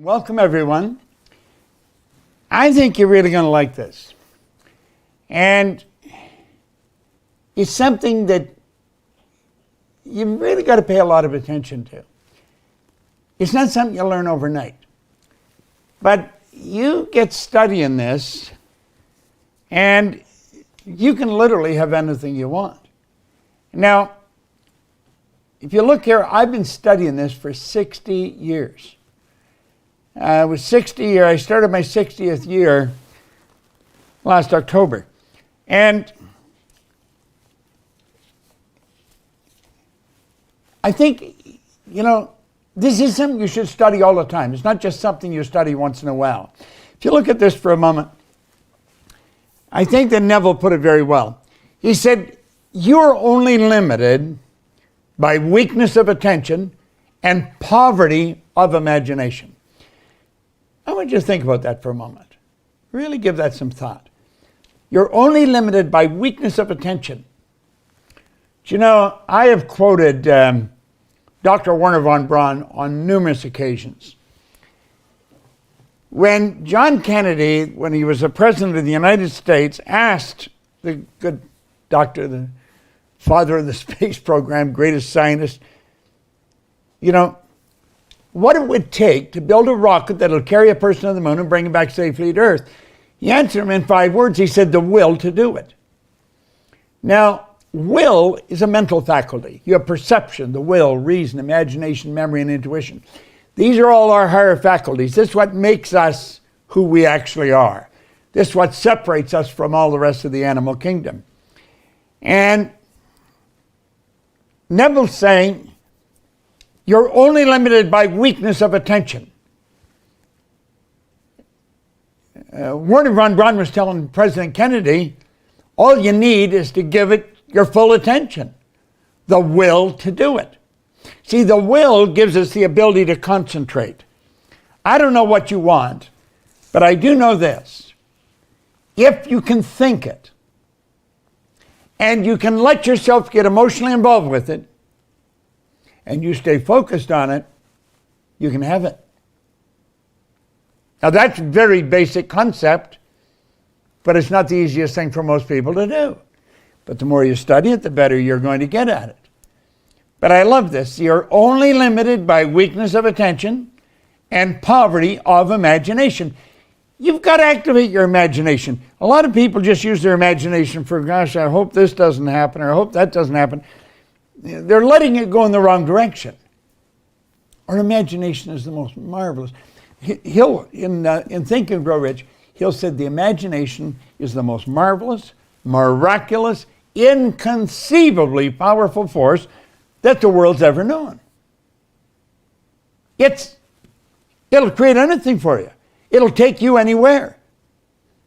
Welcome, everyone. I think you're really going to like this. And it's something that you really got to pay a lot of attention to. It's not something you learn overnight. But you get studying this, and you can literally have anything you want. Now, if you look here, I've been studying this for 60 years. I was 60 years. I started my 60th year last October. And I think, this is something you should study all the time. It's not just something you study once in a while. If you look at this for a moment, I think that Neville put it very well. He said, you're only limited by weakness of attention and poverty of imagination. I want you to think about that for a moment. Really give that some thought. You're only limited by weakness of attention. I have quoted Dr. Wernher von Braun on numerous occasions. When John Kennedy, when he was the President of the United States, asked the good doctor, the father of the space program, greatest scientist, what it would take to build a rocket that'll carry a person to the moon and bring him back safely to Earth. He answered him in 5 words. He said, the will to do it. Now, will is a mental faculty. You have perception, the will, reason, imagination, memory, and intuition. These are all our higher faculties. This is what makes us who we actually are. This is what separates us from all the rest of the animal kingdom. And Neville's saying, you're only limited by weakness of attention. Wernher von Braun was telling President Kennedy, all you need is to give it your full attention, the will to do it. See, the will gives us the ability to concentrate. I don't know what you want, but I do know this. If you can think it, and you can let yourself get emotionally involved with it, and you stay focused on it, you can have it. Now that's a very basic concept, but it's not the easiest thing for most people to do. But the more you study it, the better you're going to get at it. But I love this. You're only limited by weakness of attention and poverty of imagination. You've got to activate your imagination. A lot of people just use their imagination for, gosh, I hope this doesn't happen, or I hope that doesn't happen. They're letting it go in the wrong direction. Our imagination is the most marvelous. He'll, in Think and Grow Rich, he'll say the imagination is the most marvelous, miraculous, inconceivably powerful force that the world's ever known. It'll create anything for you. It'll take you anywhere.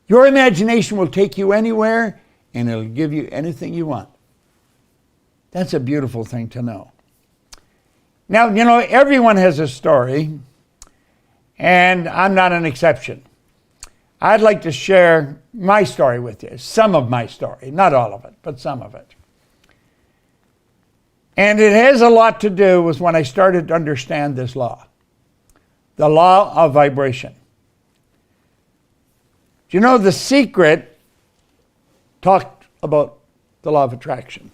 Your imagination will take you anywhere, and it'll give you anything you want. That's a beautiful thing to know. Now, everyone has a story, and I'm not an exception. I'd like to share my story with you, some of my story, not all of it, but some of it. And it has a lot to do with when I started to understand this law, the law of vibration. Do you know The Secret talked about the law of attraction?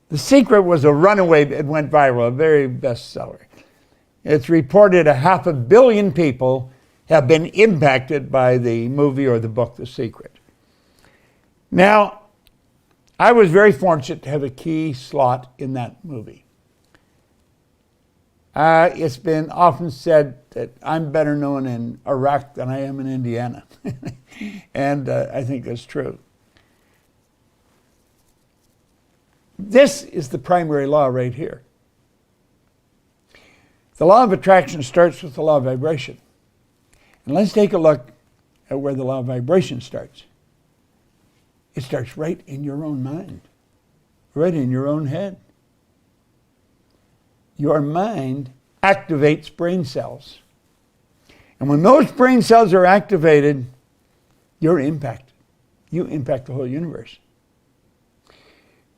The Secret was a runaway, it went viral, a very bestseller. It's reported 500 million people have been impacted by the movie or the book, The Secret. Now, I was very fortunate to have a key slot in that movie. It's been often said that I'm better known in Iraq than I am in Indiana. And I think that's true. This is the primary law right here. The law of attraction starts with the law of vibration. And let's take a look at where the law of vibration starts. It starts right in your own mind, right in your own head. Your mind activates brain cells. And when those brain cells are activated, you're impacted. You impact the whole universe.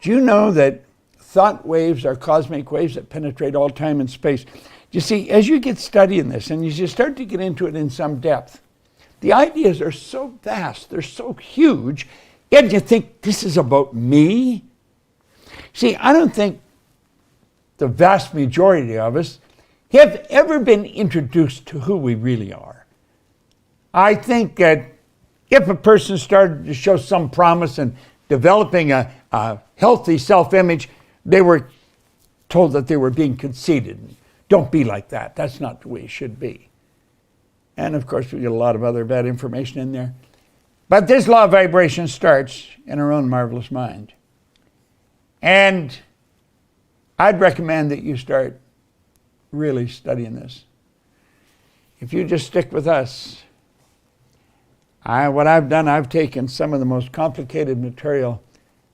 Do you know that thought waves are cosmic waves that penetrate all time and space? You see, as you get studying this and as you start to get into it in some depth, the ideas are so vast, they're so huge, and you think, this is about me? See, I don't think the vast majority of us have ever been introduced to who we really are. I think that if a person started to show some promise in developing a healthy self-image, they were told that they were being conceited. Don't be like that. That's not the way it should be. And of course, we get a lot of other bad information in there. But this law of vibration starts in our own marvelous mind. And I'd recommend that you start really studying this. If you just stick with us, what I've done, I've taken some of the most complicated material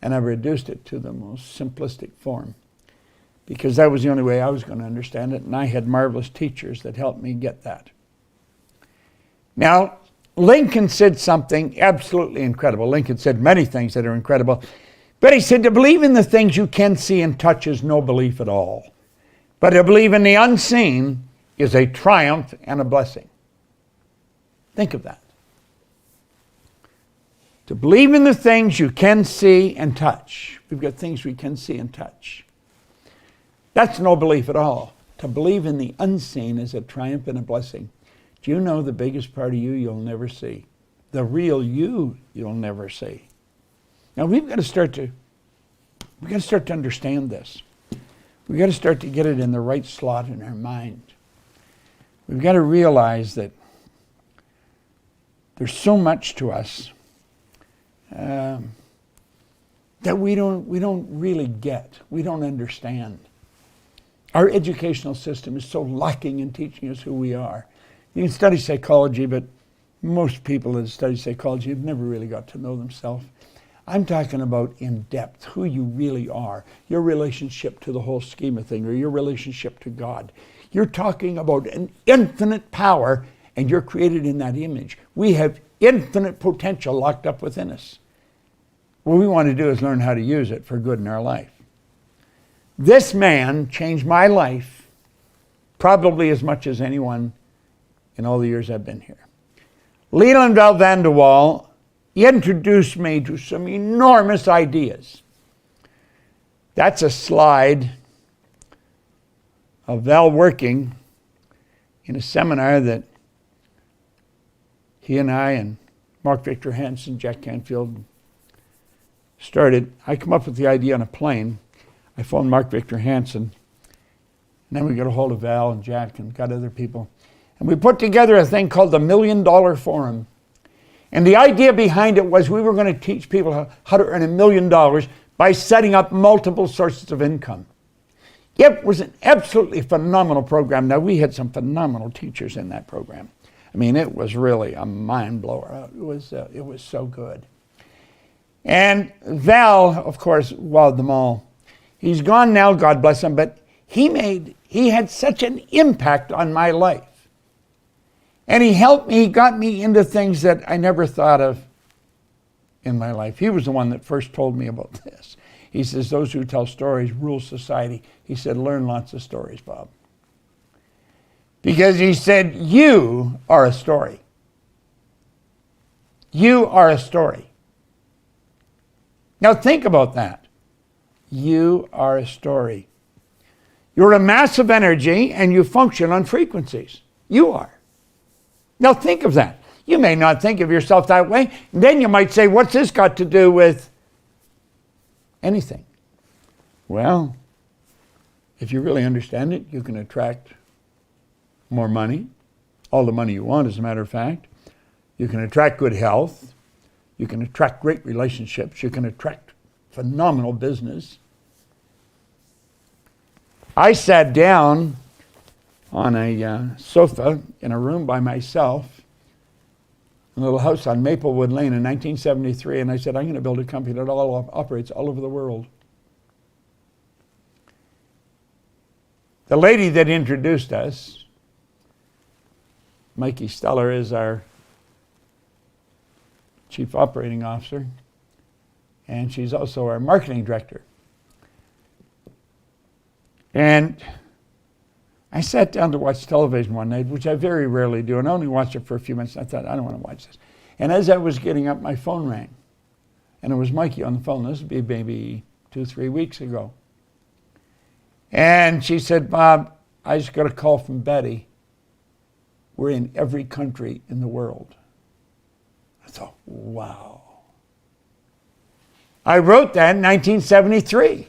and I've reduced it to the most simplistic form, because that was the only way I was going to understand it, and I had marvelous teachers that helped me get that. Now, Lincoln said something absolutely incredible. Lincoln said many things that are incredible, but he said, to believe in the things you can see and touch is no belief at all. But to believe in the unseen is a triumph and a blessing. Think of that. To believe in the things you can see and touch. We've got things we can see and touch. That's no belief at all. To believe in the unseen is a triumph and a blessing. Do you know the biggest part of you you'll never see? The real you you'll never see. Now we've got to start to understand this. We've got to start to get it in the right slot in our mind. We've got to realize that there's so much to us that we don't really get. We don't understand. Our educational system is so lacking in teaching us who we are. You can study psychology, but most people that study psychology have never really got to know themselves. I'm talking about in depth, who you really are, your relationship to the whole scheme of things, or your relationship to God. You're talking about an infinite power, and you're created in that image. We have infinite potential locked up within us. What we want to do is learn how to use it for good in our life. This man changed my life probably as much as anyone in all the years I've been here. Leland Val van der Waal, he introduced me to some enormous ideas. That's a slide of Val working in a seminar that he and I and Mark Victor Hansen, Jack Canfield started. I come up with the idea on a plane. I phoned Mark Victor Hansen, and then we got a hold of Val and Jack and got other people. And we put together a thing called the $1 Million Forum. And the idea behind it was we were going to teach people how to earn $1 million by setting up multiple sources of income. It was an absolutely phenomenal program. Now, we had some phenomenal teachers in that program. I mean, it was really a mind blower. It was so good. And Val, of course, wowed them all. He's gone now, God bless him, but he had such an impact on my life. And he helped me, he got me into things that I never thought of in my life. He was the one that first told me about this. He says, those who tell stories rule society. He said, learn lots of stories, Bob. Because he said, you are a story. You are a story. Now think about that. You are a story. You're a mass of energy and you function on frequencies. You are. Now think of that. You may not think of yourself that way. And then you might say, what's this got to do with anything? Well, if you really understand it, you can attract more money, all the money you want, as a matter of fact. You can attract good health. You can attract great relationships. You can attract phenomenal business. I sat down on a sofa in a room by myself, in a little house on Maplewood Lane in 1973, and I said, I'm going to build a company that operates all over the world. The lady that introduced us, Mikey Steller, is our Chief Operating Officer, and she's also our Marketing Director. And I sat down to watch television one night, which I very rarely do, and I only watched it for a few minutes. I thought, I don't want to watch this. And as I was getting up, my phone rang. And it was Mikey on the phone. This would be maybe 2-3 weeks ago. And she said, Bob, I just got a call from Betty. We're in every country in the world. I thought, wow. I wrote that in 1973.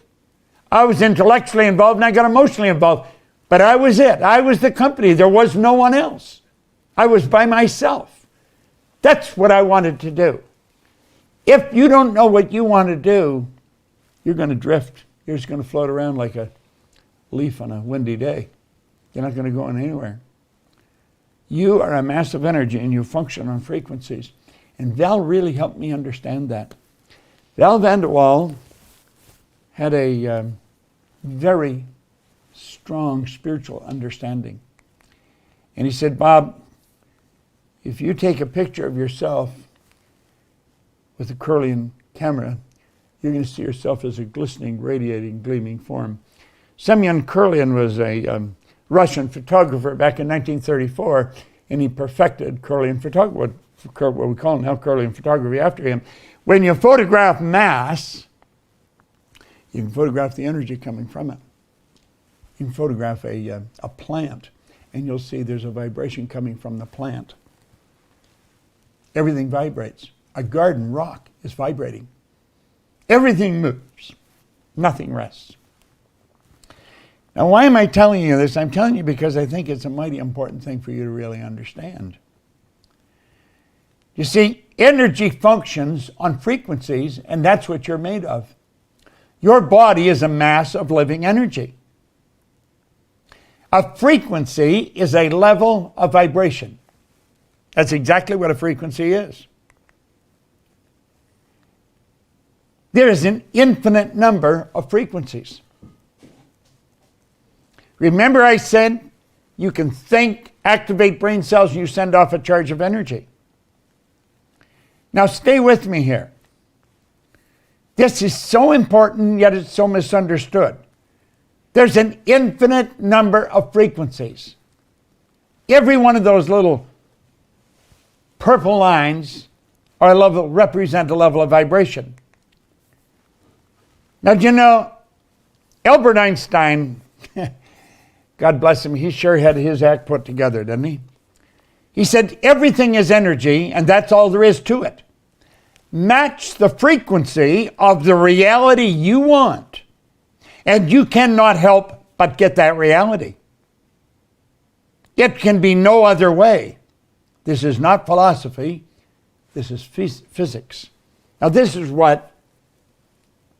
I was intellectually involved and I got emotionally involved. But I was it. I was the company. There was no one else. I was by myself. That's what I wanted to do. If you don't know what you want to do, you're going to drift. You're just going to float around like a leaf on a windy day. You're not going to go anywhere. You are a mass of energy and you function on frequencies. And Val really helped me understand that. Val van der Waal had a very strong spiritual understanding. And he said, Bob, if you take a picture of yourself with a Kirlian camera, you're going to see yourself as a glistening, radiating, gleaming form. Semyon Kirlian was a Russian photographer back in 1934, and he perfected Kirlian photography, what we call now Kirlian photography after him. When you photograph mass, you can photograph the energy coming from it. You can photograph a plant, and you'll see there's a vibration coming from the plant. Everything vibrates. A garden rock is vibrating. Everything moves. Nothing rests. Now, why am I telling you this? I'm telling you because I think it's a mighty important thing for you to really understand. You see, energy functions on frequencies, and that's what you're made of. Your body is a mass of living energy. A frequency is a level of vibration. That's exactly what a frequency is. There is an infinite number of frequencies. Remember I said you can think, activate brain cells, you send off a charge of energy. Now stay with me here. This is so important, yet it's so misunderstood. There's an infinite number of frequencies. Every one of those little purple lines represent a level of vibration. Now, do you know, Albert Einstein, God bless him, he sure had his act put together, didn't he? He said, everything is energy, and that's all there is to it. Match the frequency of the reality you want, and you cannot help but get that reality. It can be no other way. This is not philosophy. This is physics. Now, this is what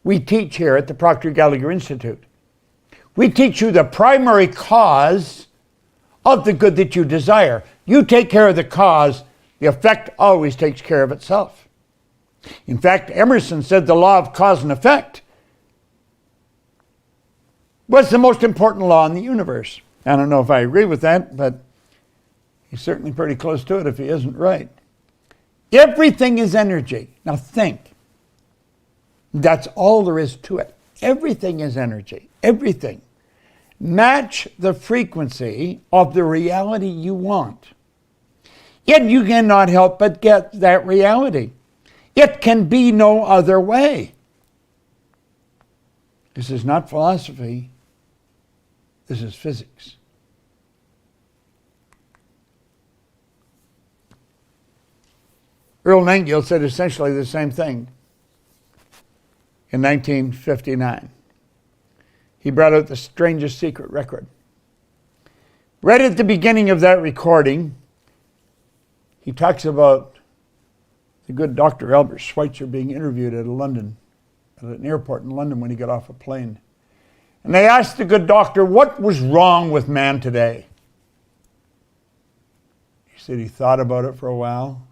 we teach here at the Proctor Gallagher Institute. We teach you the primary cause of the good that you desire. You take care of the cause, the effect always takes care of itself. In fact, Emerson said the law of cause and effect was the most important law in the universe. I don't know if I agree with that, but he's certainly pretty close to it if he isn't right. Everything is energy. Now think. That's all there is to it. Everything is energy. Everything. Match the frequency of the reality you want. Yet you cannot help but get that reality. It can be no other way. This is not philosophy. This is physics. Earl Nightingale said essentially the same thing in 1959. He brought out the strangest secret record. Right at the beginning of that recording, he talks about the good Dr. Albert Schweitzer being interviewed at an airport in London when he got off a plane. And they asked the good doctor, what was wrong with man today? He said he thought about it for a while.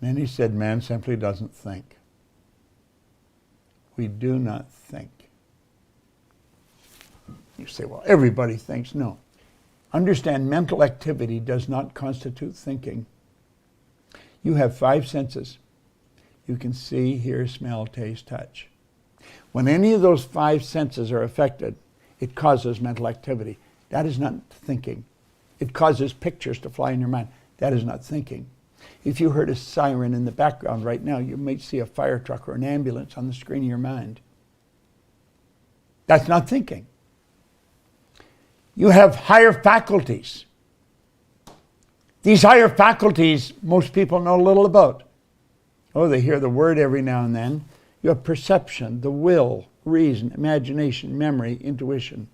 Then he said, man simply doesn't think. We do not think. You say, well, everybody thinks. No. Understand, mental activity does not constitute thinking. You have 5 senses. You can see, hear, smell, taste, touch. When any of those 5 senses are affected, it causes mental activity. That is not thinking. It causes pictures to fly in your mind. That is not thinking. If you heard a siren in the background right now, you might see a fire truck or an ambulance on the screen of your mind. That's not thinking. You have higher faculties. These higher faculties, most people know little about. Oh, they hear the word every now and then. You have perception, the will, reason, imagination, memory, intuition.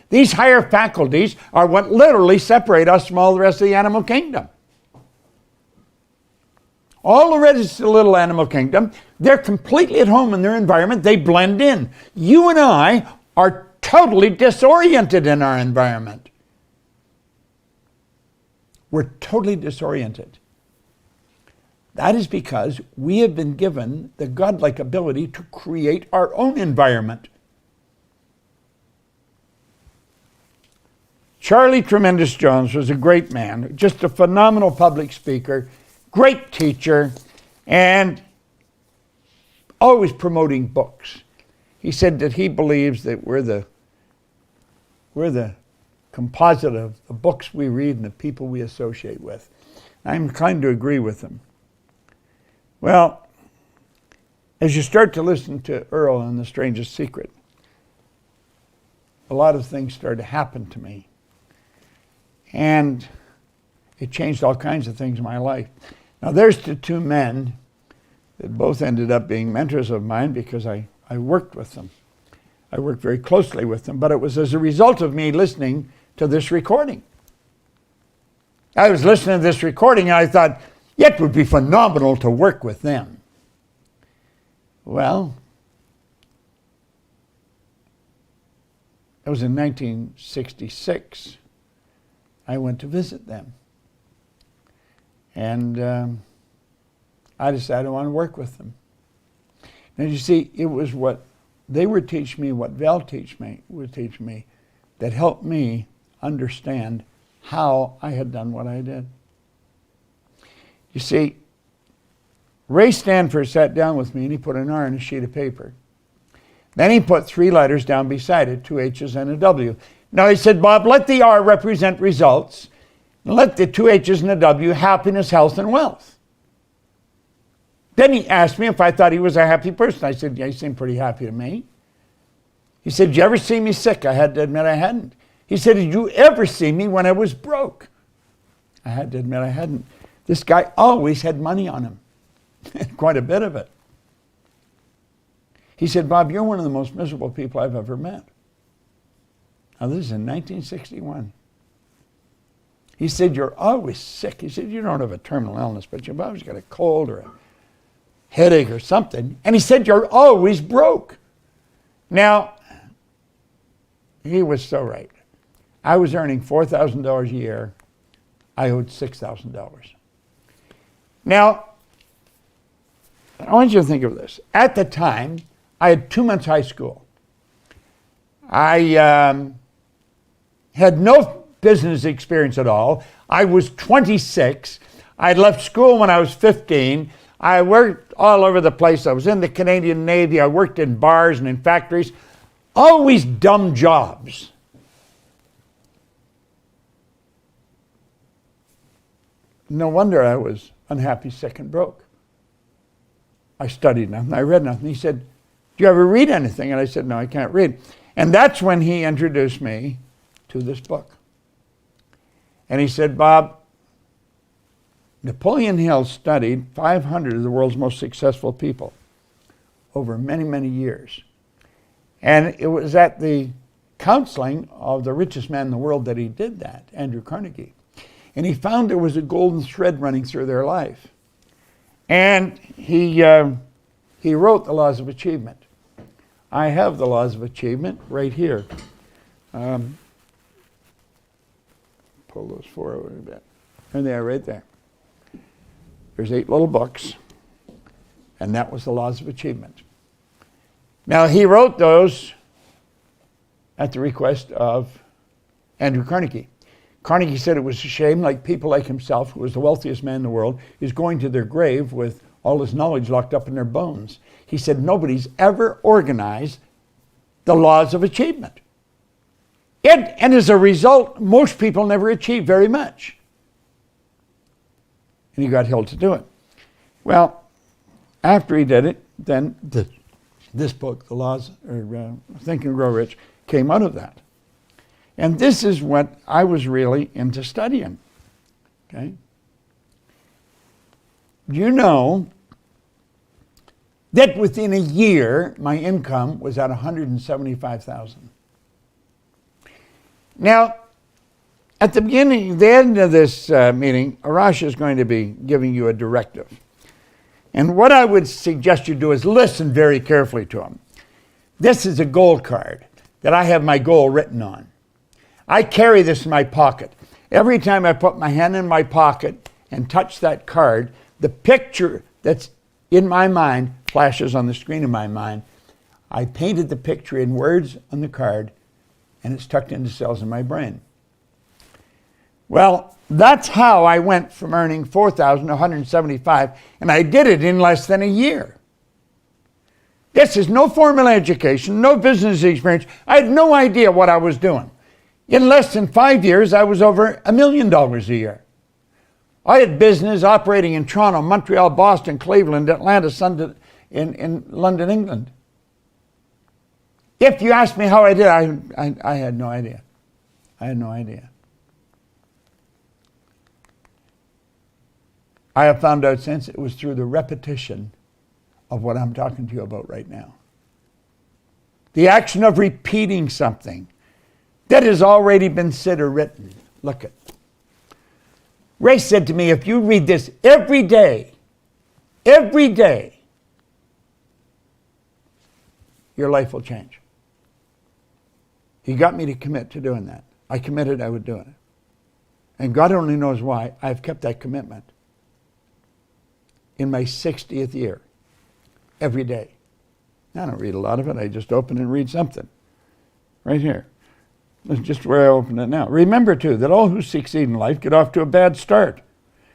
These higher faculties are what literally separate us from all the rest of the animal kingdom. All the rest of the little animal kingdom, they're completely at home in their environment. They blend in. You and I are totally disoriented in our environment. We're totally disoriented. That is because we have been given the godlike ability to create our own environment. Charlie Tremendous Jones was a great man, just a phenomenal public speaker, great teacher, and always promoting books. He said that he believes that we're the composite of the books we read and the people we associate with. I'm inclined to agree with him. Well, as you start to listen to Earl and The Strangest Secret, a lot of things started to happen to me. And it changed all kinds of things in my life. Now there's the two men that both ended up being mentors of mine because I worked with them. I worked very closely with them, but it was as a result of me listening to this recording. I was listening to this recording and I thought, it would be phenomenal to work with them. Well, it was in 1966. I went to visit them. And I decided I want to work with them. And you see, it was what they would teach me, what Val would teach me, that helped me understand how I had done what I did. You see, Ray Stanford sat down with me and he put an R on a sheet of paper. Then he put 3 letters down beside it, 2 H's and a W. Now he said, Bob, let the R represent results, and let the 2 H's and a W happiness, health, and wealth. Then he asked me if I thought he was a happy person. I said, yeah, he seemed pretty happy to me. He said, did you ever see me sick? I had to admit I hadn't. He said, did you ever see me when I was broke? I had to admit I hadn't. This guy always had money on him, quite a bit of it. He said, Bob, you're one of the most miserable people I've ever met. Now this is in 1961. He said, you're always sick. He said, you don't have a terminal illness, but you've always got a cold or a headache or something. And he said, you're always broke. Now, he was so right. I was earning $4,000 a year. I owed $6,000. Now, I want you to think of this. At the time, I had 2 months high school. I had no business experience at all. I was 26. I left school when I was 15. I worked all over the place. I was in the Canadian Navy. I worked in bars and in factories. Always dumb jobs. No wonder I was unhappy, sick, and broke. I studied nothing. I read nothing. He said, do you ever read anything? And I said, no, I can't read. And that's when he introduced me to this book. And he said, Bob, Napoleon Hill studied 500 of the world's most successful people over many, many years. And it was at the counseling of the richest man in the world that he did that, Andrew Carnegie. And he found there was a golden thread running through their life. And he wrote the laws of achievement. I have the laws of achievement right here. Pull those 4 over a bit. There they are right there. There's 8 little books. And that was the laws of achievement. Now he wrote those at the request of Andrew Carnegie. Carnegie said it was a shame, like people like himself, who was the wealthiest man in the world, is going to their grave with all his knowledge locked up in their bones. He said nobody's ever organized the laws of achievement. And as a result, most people never achieve very much. And he got Hill to do it. Well, after he did it, then this book, The Laws, or Think and Grow Rich, came out of that. And this is what I was really into studying. Okay? You know that within a year, my income was at $175,000. Now, at the end of this meeting, Arash is going to be giving you a directive. And what I would suggest you do is listen very carefully to him. This is a goal card that I have my goal written on. I carry this in my pocket. Every time I put my hand in my pocket and touch that card, the picture that's in my mind flashes on the screen of my mind. I painted the picture in words on the card, and it's tucked into cells in my brain. Well, that's how I went from earning $4,000 to $175,000, and I did it in less than a year. This is no formal education, no business experience. I had no idea what I was doing. In less than 5 years, I was over $1 million a year. I had business operating in Toronto, Montreal, Boston, Cleveland, Atlanta, in London, England. If you ask me how I did, I had no idea. I had no idea. I have found out since it was through the repetition of what I'm talking to you about right now. The action of repeating something that has already been said or written. Look at. Ray said to me, if you read this every day, your life will change. He got me to commit to doing that. I committed I would do it. And God only knows why I've kept that commitment. In my 60th year, every day. I don't read a lot of it. I just open and read something. Right here. That's just where I open it now. Remember, too, that all who succeed in life get off to a bad start.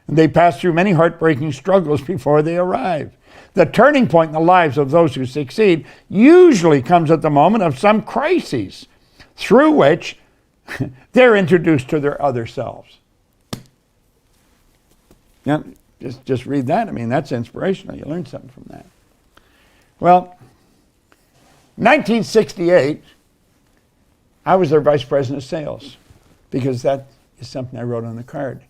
And they pass through many heartbreaking struggles before they arrive. The turning point in the lives of those who succeed usually comes at the moment of some crises, through which they're introduced to their other selves. Yeah. Just read that. I mean, that's inspirational. You learn something from that. Well, 1968, I was their vice president of sales because that is something I wrote on the card.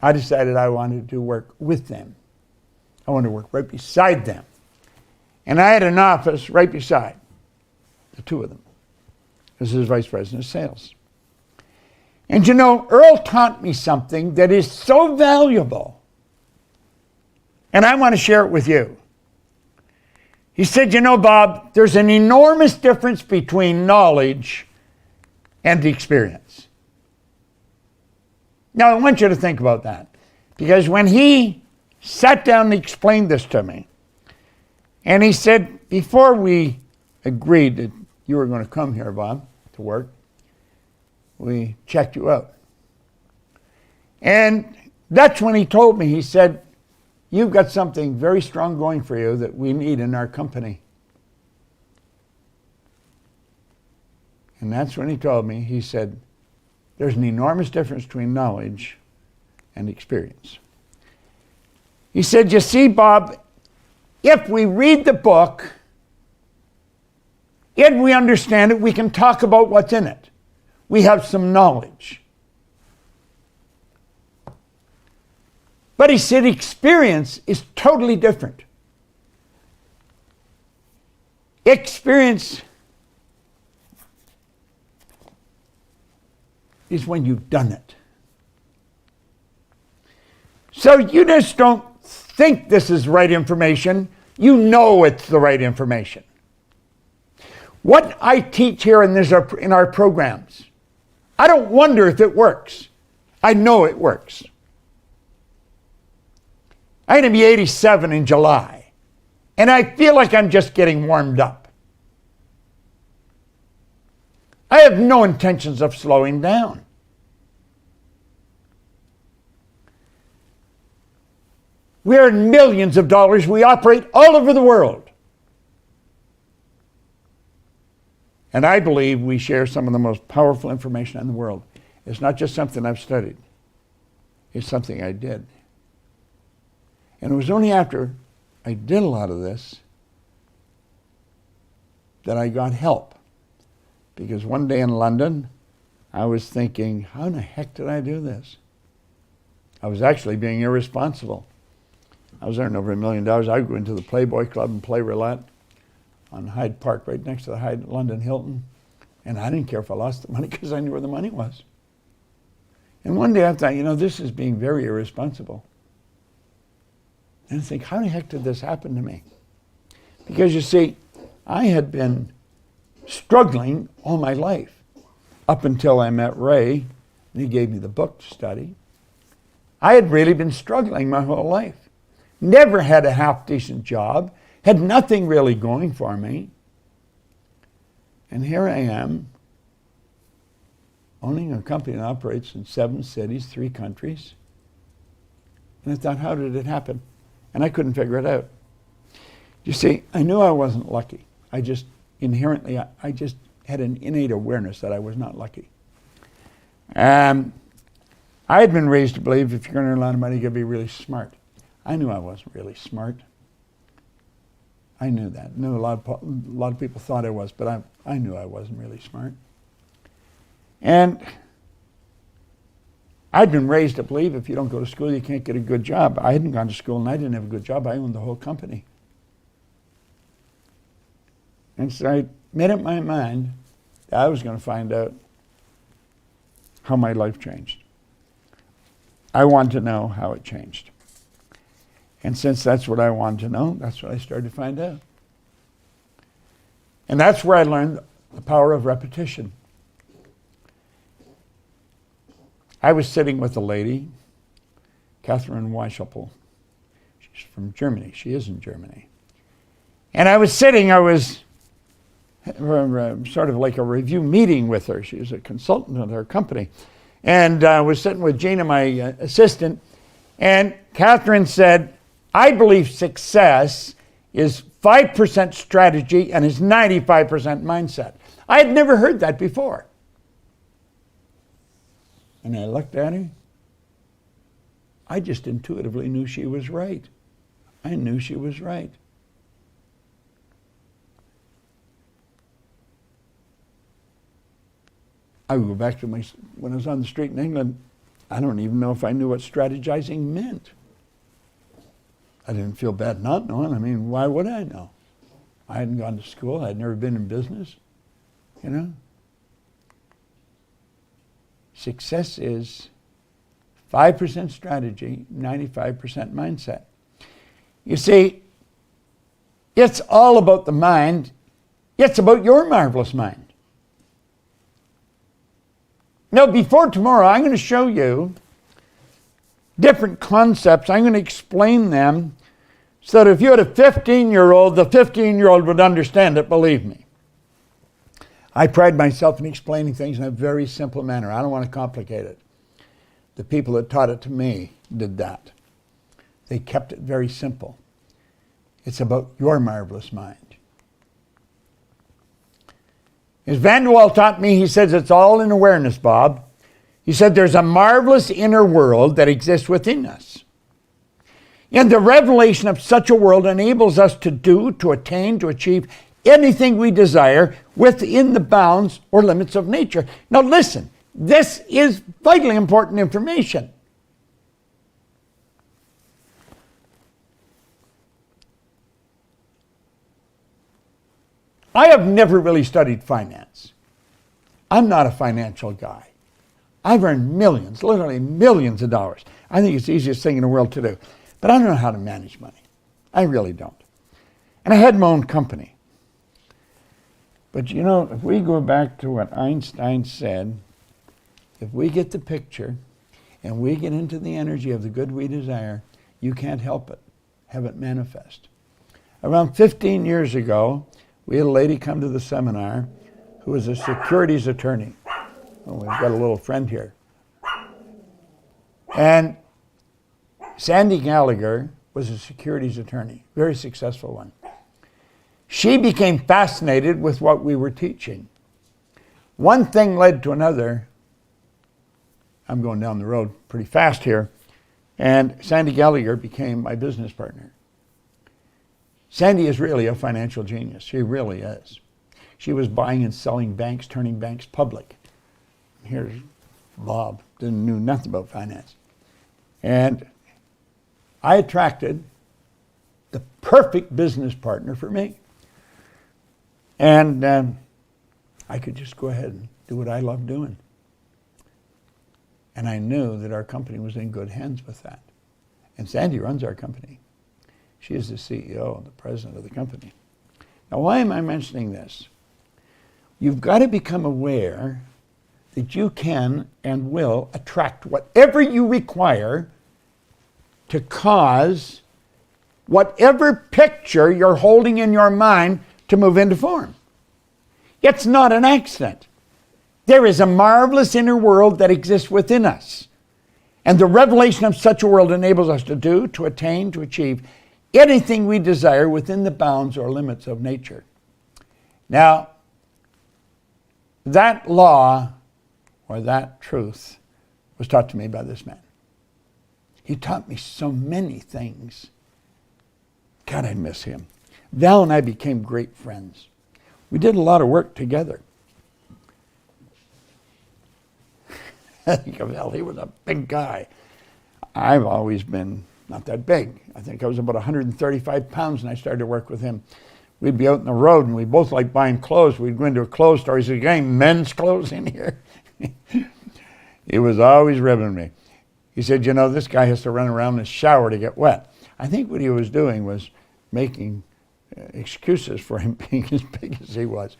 I decided I wanted to work with them. I wanted to work right beside them. And I had an office right beside the two of them. This is vice president of sales. And you know, Earl taught me something that is so valuable. And I want to share it with you. He said, you know, Bob, there's an enormous difference between knowledge and experience. Now, I want you to think about that. Because when he sat down and explained this to me, and he said, before we agreed that you were going to come here, Bob, to work, we checked you out. And that's when he told me, he said, you've got something very strong going for you that we need in our company. And that's when he told me, he said, there's an enormous difference between knowledge and experience. He said, you see, Bob, if we read the book, if we understand it, we can talk about what's in it. We have some knowledge. But he said experience is totally different. Experience is when you've done it. So you just don't think this is right information. You know it's the right information. What I teach here in our programs, I don't wonder if it works. I know it works. I'm going to be 87 in July, and I feel like I'm just getting warmed up. I have no intentions of slowing down. We earn millions of dollars. We operate all over the world. And I believe we share some of the most powerful information in the world. It's not just something I've studied. It's something I did. And it was only after I did a lot of this that I got help. Because one day in London, I was thinking, how in the heck did I do this? I was actually being irresponsible. I was earning over $1 million. I would go into the Playboy Club and play roulette on Hyde Park, right next to the London Hilton. And I didn't care if I lost the money because I knew where the money was. And one day I thought, this is being very irresponsible. And I think, how the heck did this happen to me? Because you see, I had been struggling all my life up until I met Ray, and he gave me the book to study. I had really been struggling my whole life. Never had a half-decent job, had nothing really going for me. And here I am, owning a company that operates in 7 cities, 3 countries. And I thought, how did it happen? And I couldn't figure it out. You see, I knew I wasn't lucky. I just inherently, I just had an innate awareness that I was not lucky. I had been raised to believe if you're going to earn a lot of money, you've got to be really smart. I knew I wasn't really smart. I knew that. I knew a lot of people thought I was, but I knew I wasn't really smart. And I'd been raised to believe if you don't go to school, you can't get a good job. I hadn't gone to school and I didn't have a good job. I owned the whole company. And so I made up my mind that I was going to find out how my life changed. I wanted to know how it changed. And since that's what I wanted to know, that's what I started to find out. And that's where I learned the power of repetition. I was sitting with a lady, Catherine Weishaupt. She's from Germany. She is in Germany. And I was sort of like a review meeting with her. She was a consultant at her company. And I was sitting with Gina, my assistant, and Catherine said, I believe success is 5% strategy and is 95% mindset. I had never heard that before. And I looked at her. I just intuitively knew she was right. I knew she was right. I would go back to when I was on the street in England, I don't even know if I knew what strategizing meant. I didn't feel bad not knowing. I mean, why would I know? I hadn't gone to school. I'd never been in business, Success is 5% strategy, 95% mindset. You see, it's all about the mind. It's about your marvelous mind. Now, before tomorrow, I'm going to show you different concepts. I'm going to explain them so that if you had a 15-year-old, the 15-year-old would understand it, believe me. I pride myself in explaining things in a very simple manner. I don't want to complicate it. The people that taught it to me did that. They kept it very simple. It's about your marvelous mind. As Van de Waal taught me, he says it's all in awareness, Bob. He said there's a marvelous inner world that exists within us. And the revelation of such a world enables us to do, to attain, to achieve anything we desire within the bounds or limits of nature. Now listen, this is vitally important information. I have never really studied finance. I'm not a financial guy. I've earned millions, literally millions of dollars. I think it's the easiest thing in the world to do. But I don't know how to manage money. I really don't. And I had my own company. But if we go back to what Einstein said, if we get the picture and we get into the energy of the good we desire, you can't help it. Have it manifest. Around 15 years ago, we had a lady come to the seminar who was a securities attorney. Well, we've got a little friend here. And Sandy Gallagher was a securities attorney, very successful one. She became fascinated with what we were teaching. one thing led to another. I'm going down the road pretty fast here. And Sandy Gallagher became my business partner. Sandy is really a financial genius. She really is. She was buying and selling banks, turning banks public. Here's Bob, knew nothing about finance. And I attracted the perfect business partner for me. And I could just go ahead and do what I love doing. And I knew that our company was in good hands with that. And Sandy runs our company. She is the CEO and the president of the company. Now, why am I mentioning this? You've got to become aware that you can and will attract whatever you require to cause whatever picture you're holding in your mind to move into form. It's not an accident. There is a marvelous inner world that exists within us. And the revelation of such a world enables us to do, to attain, to achieve anything we desire within the bounds or limits of nature. Now, that law or that truth was taught to me by this man. He taught me so many things. God, I miss him. Val and I became great friends. We did a lot of work together. I think of Val, he was a big guy. I've always been not that big. I think I was about 135 pounds when I started to work with him. We'd be out on the road and we both liked buying clothes. We'd go into a clothes store. He said, "You got any men's clothes in here?" He was always ribbing me. He said, "You know, this guy has to run around in the shower to get wet." I think what he was doing was making excuses for him being as big as he was.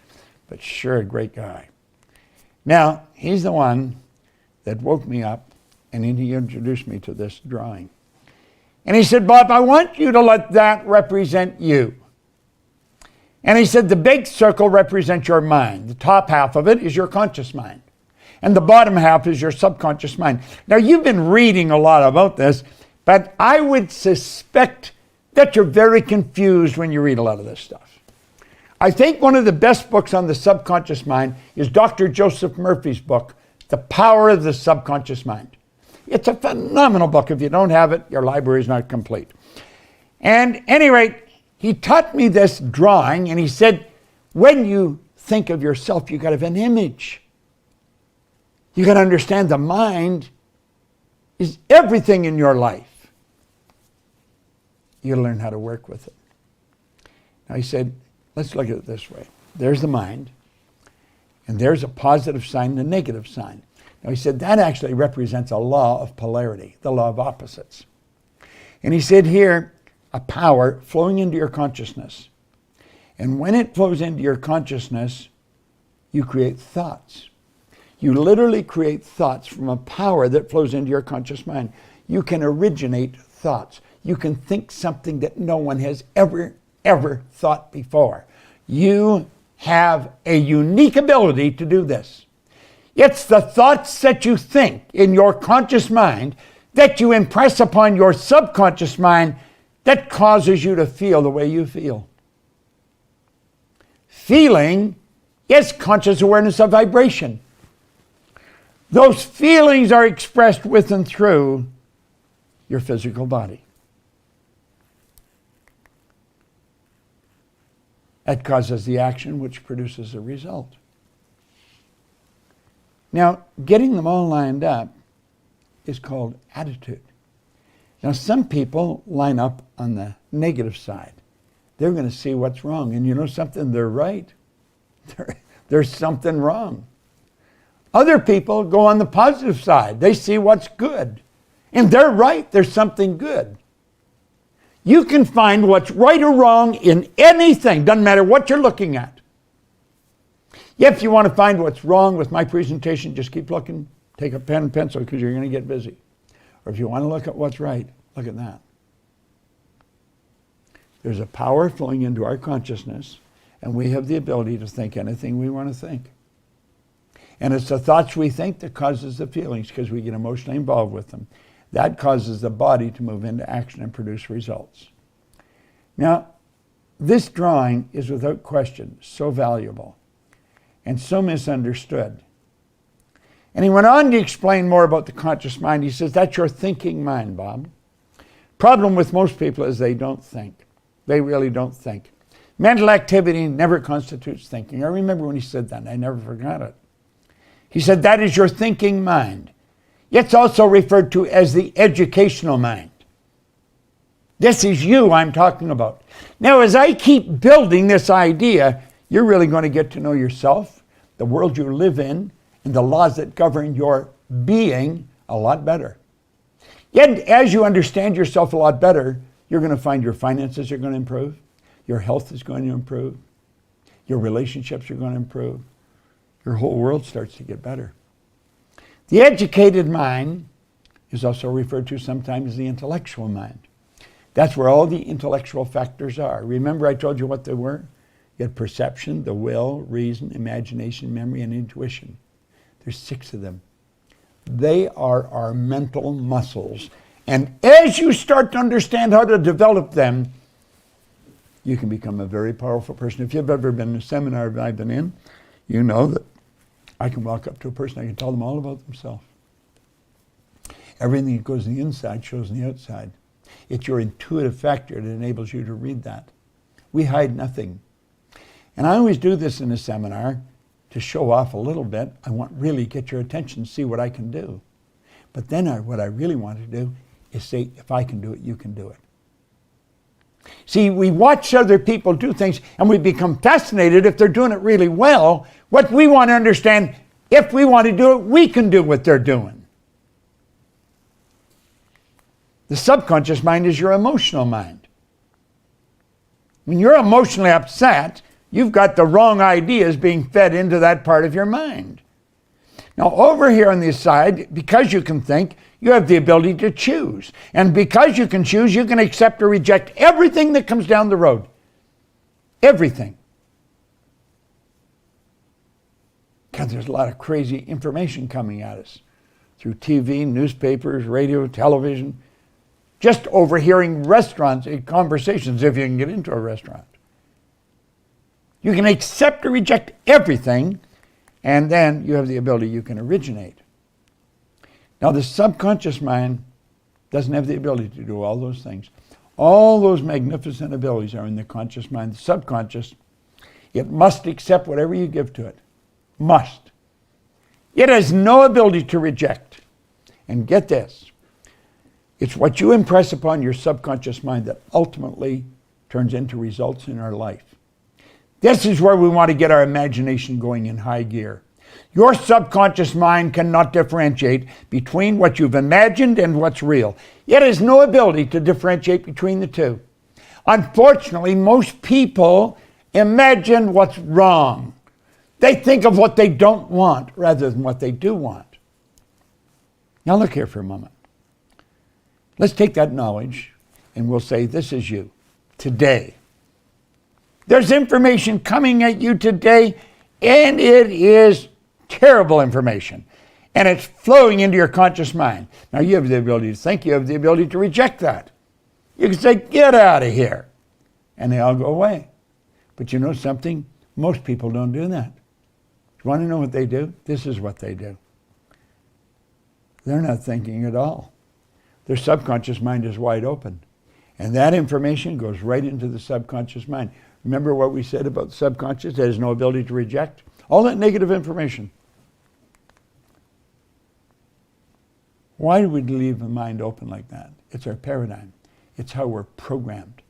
But sure, a great guy. Now, he's the one that woke me up and he introduced me to this drawing. And he said, "Bob, I want you to let that represent you." And he said, the big circle represents your mind. The top half of it is your conscious mind. And the bottom half is your subconscious mind. Now, you've been reading a lot about this, but I would suspect that you're very confused when you read a lot of this stuff. I think one of the best books on the subconscious mind is Dr. Joseph Murphy's book, The Power of the Subconscious Mind. It's a phenomenal book. If you don't have it, your library is not complete. And at any rate, he taught me this drawing, and he said, when you think of yourself, you got to have an image. You got to understand the mind is everything in your life. You got to learn how to work with it. Now he said, let's look at it this way. There's the mind, and there's a positive sign and a negative sign. Now he said that actually represents a law of polarity, the law of opposites. And he said here, a power flowing into your consciousness. And when it flows into your consciousness, you create thoughts. You literally create thoughts from a power that flows into your conscious mind. You can originate thoughts. You can think something that no one has ever thought before. You have a unique ability to do this. It's the thoughts that you think in your conscious mind that you impress upon your subconscious mind that causes you to feel the way you feel. Feeling is conscious awareness of vibration. Those feelings are expressed with and through your physical body. That causes the action which produces the result. Now, getting them all lined up is called attitude. Now, some people line up on the negative side. They're going to see what's wrong. And you know something? They're right. There's something wrong. Other people go on the positive side. They see what's good. And they're right. There's something good. You can find what's right or wrong in anything. Doesn't matter what you're looking at. If you want to find what's wrong with my presentation, just keep looking. Take a pen and pencil because you're going to get busy. Or if you want to look at what's right, look at that. There's a power flowing into our consciousness, and we have the ability to think anything we want to think. And it's the thoughts we think that causes the feelings because we get emotionally involved with them. That causes the body to move into action and produce results. Now, this drawing is without question so valuable. and so misunderstood. And he went on to explain more about the conscious mind. He says, that's your thinking mind, Bob. Problem with most people is they don't think. They really don't think. Mental activity never constitutes thinking. I remember when he said that, and I never forgot it. He said, that is your thinking mind. It's also referred to as the educational mind. This is you I'm talking about. Now, as I keep building this idea, you're really going to get to know yourself, the world you live in, and the laws that govern your being a lot better. Yet, as you understand yourself a lot better, you're going to find your finances are going to improve, your health is going to improve, your relationships are going to improve, your whole world starts to get better. The educated mind is also referred to sometimes as the intellectual mind. That's where all the intellectual factors are. Remember I told you what they were? You had perception, the will, reason, imagination, memory, and intuition. There's 6 of them. They are our mental muscles. And as you start to understand how to develop them, you can become a very powerful person. If you've ever been in a seminar that I've been in, you know that I can walk up to a person, I can tell them all about themselves. Everything that goes on the inside shows on the outside. It's your intuitive factor that enables you to read that. We hide nothing. And I always do this in a seminar to show off a little bit. I want really get your attention, see what I can do. But then what I really want to do is say, if I can do it, you can do it. See, we watch other people do things and we become fascinated if they're doing it really well. What we want to understand, if we want to do it, we can do what they're doing. The subconscious mind is your emotional mind. When you're emotionally upset, you've got the wrong ideas being fed into that part of your mind. Now, over here on this side, because you can think, you have the ability to choose. And because you can choose, you can accept or reject everything that comes down the road. Everything. Because there's a lot of crazy information coming at us through TV, newspapers, radio, television. Just overhearing restaurants, conversations, if you can get into a restaurant. You can accept or reject everything, and then you have the ability you can originate. Now, the subconscious mind doesn't have the ability to do all those things. All those magnificent abilities are in the conscious mind. The subconscious, it must accept whatever you give to it. Must. It has no ability to reject. And get this, it's what you impress upon your subconscious mind that ultimately turns into results in our life. This is where we want to get our imagination going in high gear. Your subconscious mind cannot differentiate between what you've imagined and what's real. It has no ability to differentiate between the two. Unfortunately, most people imagine what's wrong. They think of what they don't want rather than what they do want. Now look here for a moment. Let's take that knowledge and we'll say, this is you today. There's information coming at you today, and it is terrible information. And it's flowing into your conscious mind. Now you have the ability to think, you have the ability to reject that. You can say, get out of here. And they all go away. But you know something? Most people don't do that. You want to know what they do? This is what they do. They're not thinking at all. Their subconscious mind is wide open. And that information goes right into the subconscious mind. Remember what we said about the subconscious? It has no ability to reject all that negative information. Why do we leave the mind open like that? It's our paradigm. It's how we're programmed.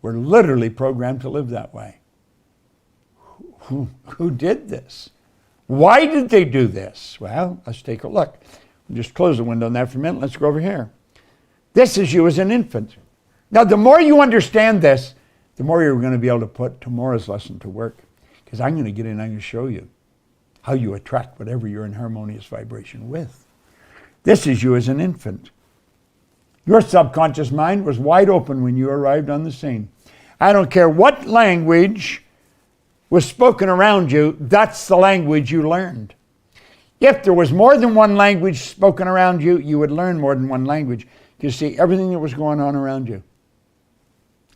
We're literally programmed to live that way. Who did this? Why did they do this? Well, let's take a look. We'll just close the window on that for a minute. Let's go over here. This is you as an infant. Now, the more you understand this, the more you're going to be able to put tomorrow's lesson to work. Because I'm going to get in and I'm going to show you how you attract whatever you're in harmonious vibration with. This is you as an infant. Your subconscious mind was wide open when you arrived on the scene. I don't care what language was spoken around you, that's the language you learned. If there was more than one language spoken around you, you would learn more than one language. You see everything that was going on around you.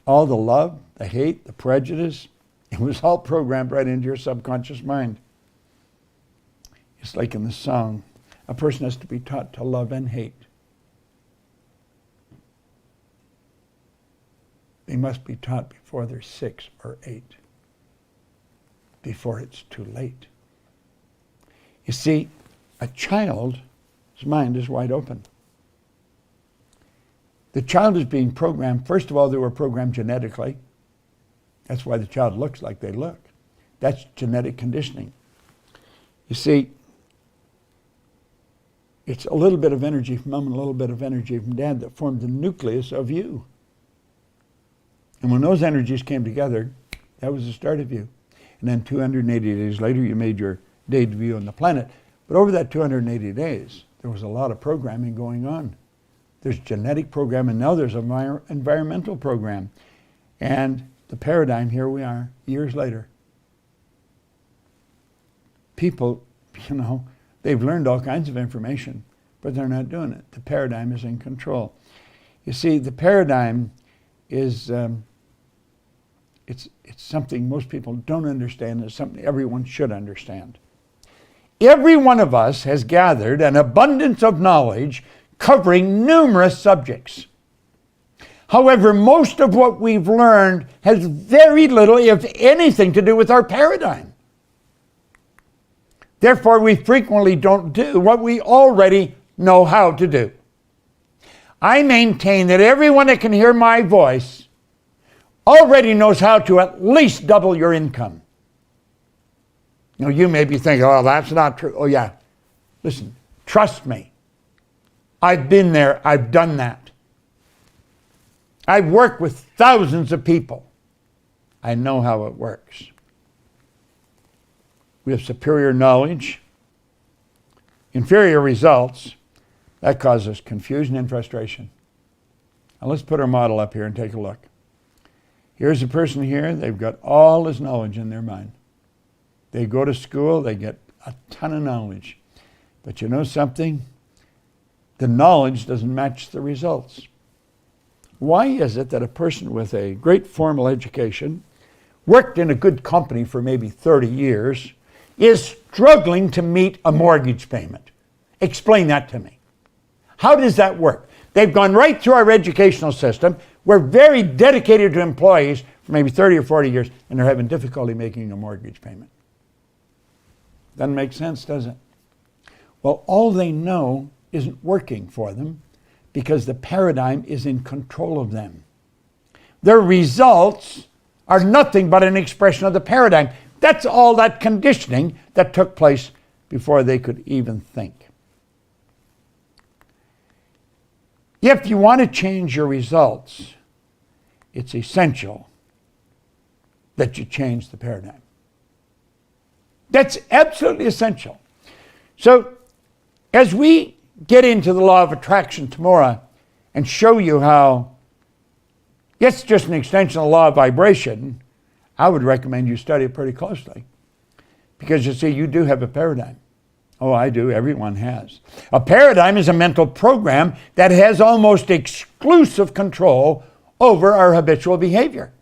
All the love, the hate, the prejudice, it was all programmed right into your subconscious mind. It's like in the song, a person has to be taught to love and hate. They must be taught before they're 6 or 8, before it's too late. You see, a child's mind is wide open. The child is being programmed. First of all, they were programmed genetically. That's why the child looks like they look. That's genetic conditioning. You see, it's a little bit of energy from mom and a little bit of energy from dad that formed the nucleus of you. And when those energies came together, that was the start of you. And then 280 days later, you made your debut on the planet. But over that 280 days, there was a lot of programming going on. There's genetic program, and now there's an environmental program. And the paradigm, here we are, years later. People, they've learned all kinds of information, but they're not doing it. The paradigm is in control. You see, the paradigm is, it's something most people don't understand. It's something everyone should understand. Every one of us has gathered an abundance of knowledge covering numerous subjects. However, most of what we've learned has very little, if anything, to do with our paradigm. Therefore, we frequently don't do what we already know how to do. I maintain that everyone that can hear my voice already knows how to at least double your income. Now, you may be thinking, oh, that's not true. Oh, yeah. Listen, trust me. I've been there. I've done that. I've worked with thousands of people. I know how it works. We have superior knowledge, inferior results. That causes confusion and frustration. Now let's put our model up here and take a look. Here's a person here. They've got all this knowledge in their mind. They go to school. They get a ton of knowledge. But you know something? The knowledge doesn't match the results. Why is it that a person with a great formal education, worked in a good company for maybe 30 years, is struggling to meet a mortgage payment? Explain that to me. How does that work? They've gone right through our educational system. We're very dedicated to employees for maybe 30 or 40 years, and they're having difficulty making a mortgage payment. Doesn't make sense, does it? Well, all they know isn't working for them because the paradigm is in control of them. Their results are nothing but an expression of the paradigm. That's all that conditioning that took place before they could even think. If you want to change your results, it's essential that you change the paradigm. That's absolutely essential. So, as we get into the law of attraction tomorrow and show you how it's just an extension of the law of vibration, I would recommend you study it pretty closely. Because you see, you do have a paradigm. Oh, I do. Everyone has. A paradigm is a mental program that has almost exclusive control over our habitual behavior.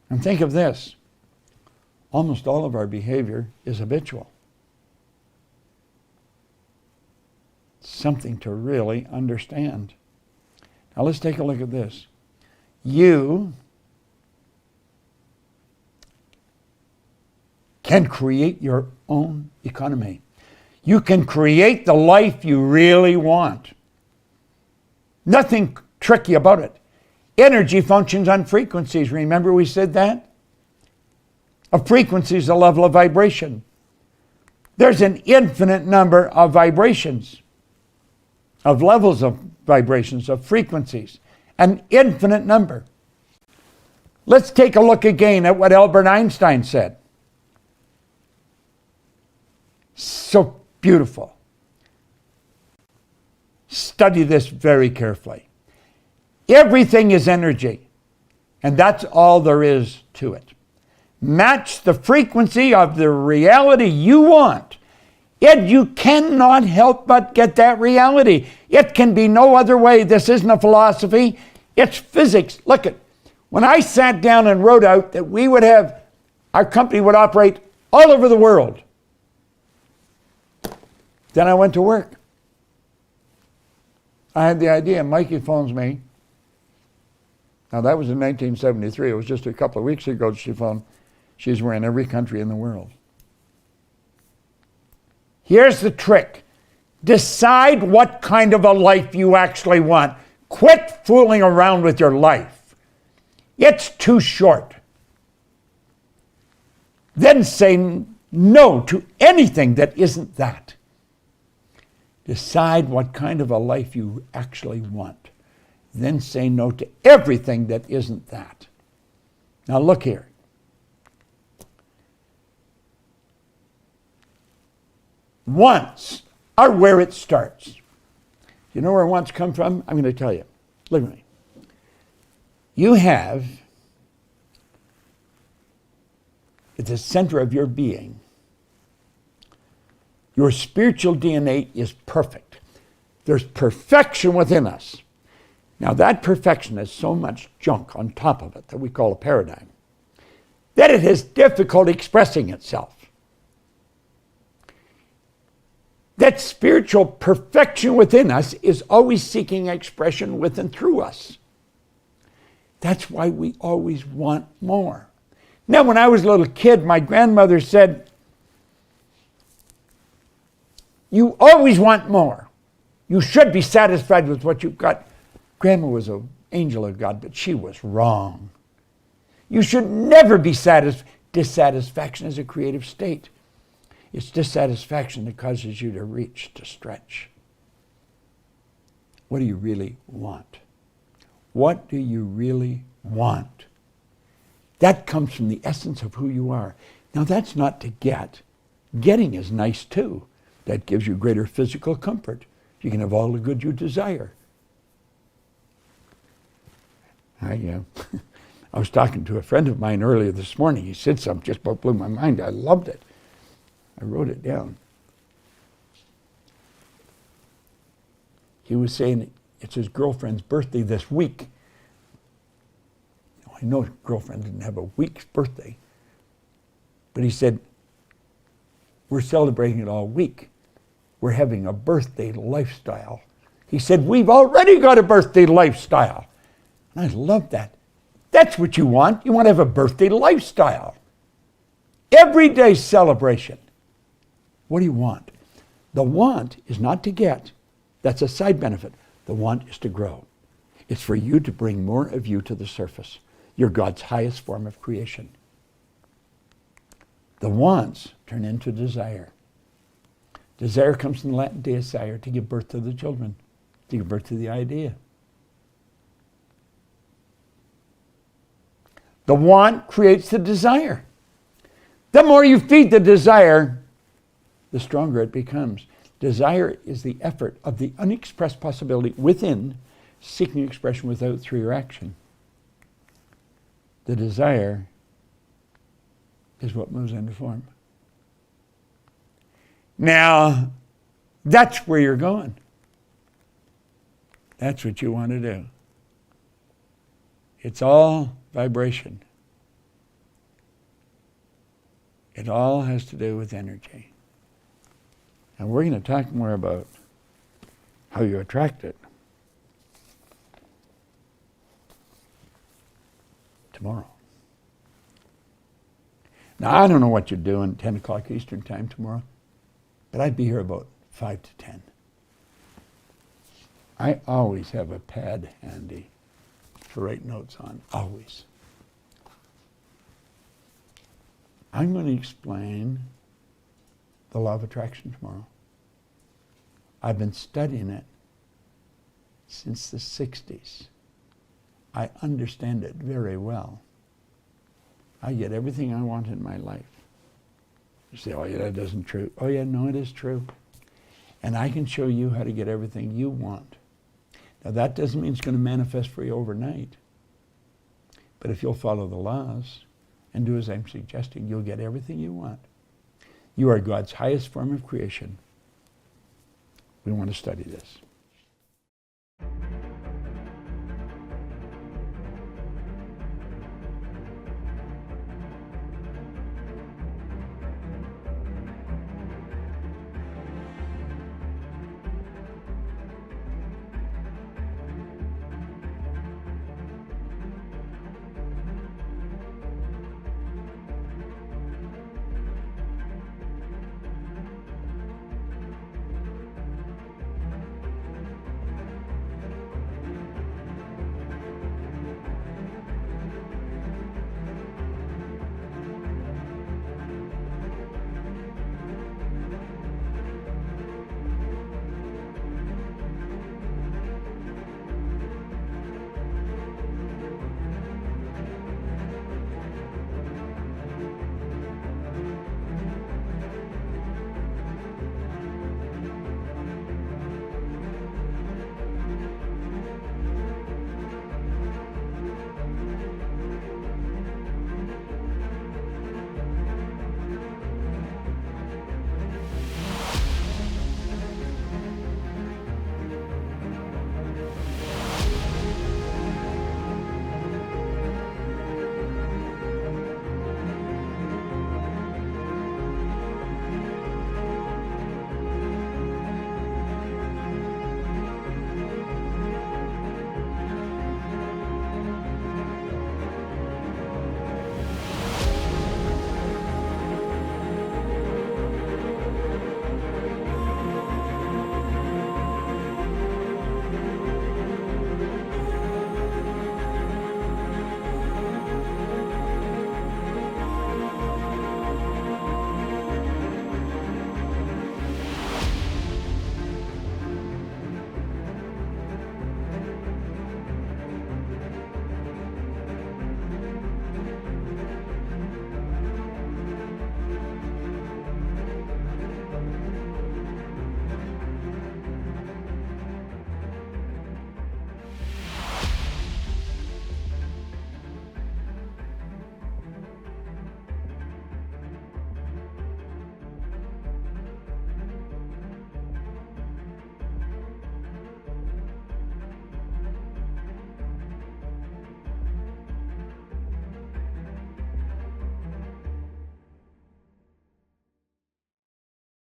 And think of this. Almost all of our behavior is habitual. Something to really understand. Now let's take a look at this. You can create your own economy. You can create the life you really want. Nothing tricky about it. Energy functions on frequencies. Remember we said that? A frequency is a level of vibration. There's an infinite number of vibrations, of levels of vibrations, of frequencies. An infinite number. Let's take a look again at what Albert Einstein said. So beautiful. Study this very carefully. Everything is energy, and that's all there is to it. Match the frequency of the reality you want, and you cannot help but get that reality. It can be no other way. This isn't a philosophy. It's physics. Look at, when I sat down and wrote out that we would have, our company would operate all over the world, Then I went to work. I had the idea. Mikey phones me. Now, that was in 1973. It was just a couple of weeks ago she phoned. She's in every country in the world. Here's the trick. Decide what kind of a life you actually want. Quit fooling around with your life. It's too short. Then say no to anything that isn't that. Decide what kind of a life you actually want. Then say no to everything that isn't that. Now look here. Wants are where it starts. You know where wants come from? I'm going to tell you. Look at me. You have, at the center of your being, your spiritual DNA is perfect. There's perfection within us. Now that perfection has so much junk on top of it that we call a paradigm, that it has difficulty expressing itself. That spiritual perfection within us is always seeking expression with and through us. That's why we always want more. Now, when I was a little kid, my grandmother said, you always want more. You should be satisfied with what you've got. Grandma was an angel of God, but she was wrong. You should never be satisfied. Dissatisfaction is a creative state. It's dissatisfaction that causes you to reach, to stretch. What do you really want? What do you really want? That comes from the essence of who you are. Now that's not to get. Getting is nice too. That gives you greater physical comfort. You can have all the good you desire. I was talking to a friend of mine earlier this morning. He said something just about blew my mind. I loved it. I wrote it down. He was saying it's his girlfriend's birthday this week. I know his girlfriend didn't have a week's birthday. But he said, we're celebrating it all week. We're having a birthday lifestyle. He said, we've already got a birthday lifestyle. And I love that. That's what you want. You want to have a birthday lifestyle. Everyday celebration. What do you want? The want is not to get. That's a side benefit. The want is to grow. It's for you to bring more of you to the surface. You're God's highest form of creation. The wants turn into desire. Desire comes from the Latin desire, to give birth to the children, to give birth to the idea. The want creates the desire. The more you feed the desire, the stronger it becomes. Desire is the effort of the unexpressed possibility within, seeking expression without through your action. The desire is what moves into form. Now, that's where you're going. That's what you want to do. It's all vibration. It all has to do with energy. And we're going to talk more about how you attract it tomorrow. Now, I don't know what you're doing 10 o'clock Eastern time tomorrow, but I'd be here about 5 to 10. I always have a pad handy to write notes on, always. I'm going to explain the law of attraction tomorrow. I've been studying it since the 60s. I understand it very well. I get everything I want in my life. You say, oh yeah, that isn't true. Oh yeah, no, it is true. And I can show you how to get everything you want. Now that doesn't mean it's going to manifest for you overnight. But if you'll follow the laws and do as I'm suggesting, you'll get everything you want. You are God's highest form of creation. We want to study this.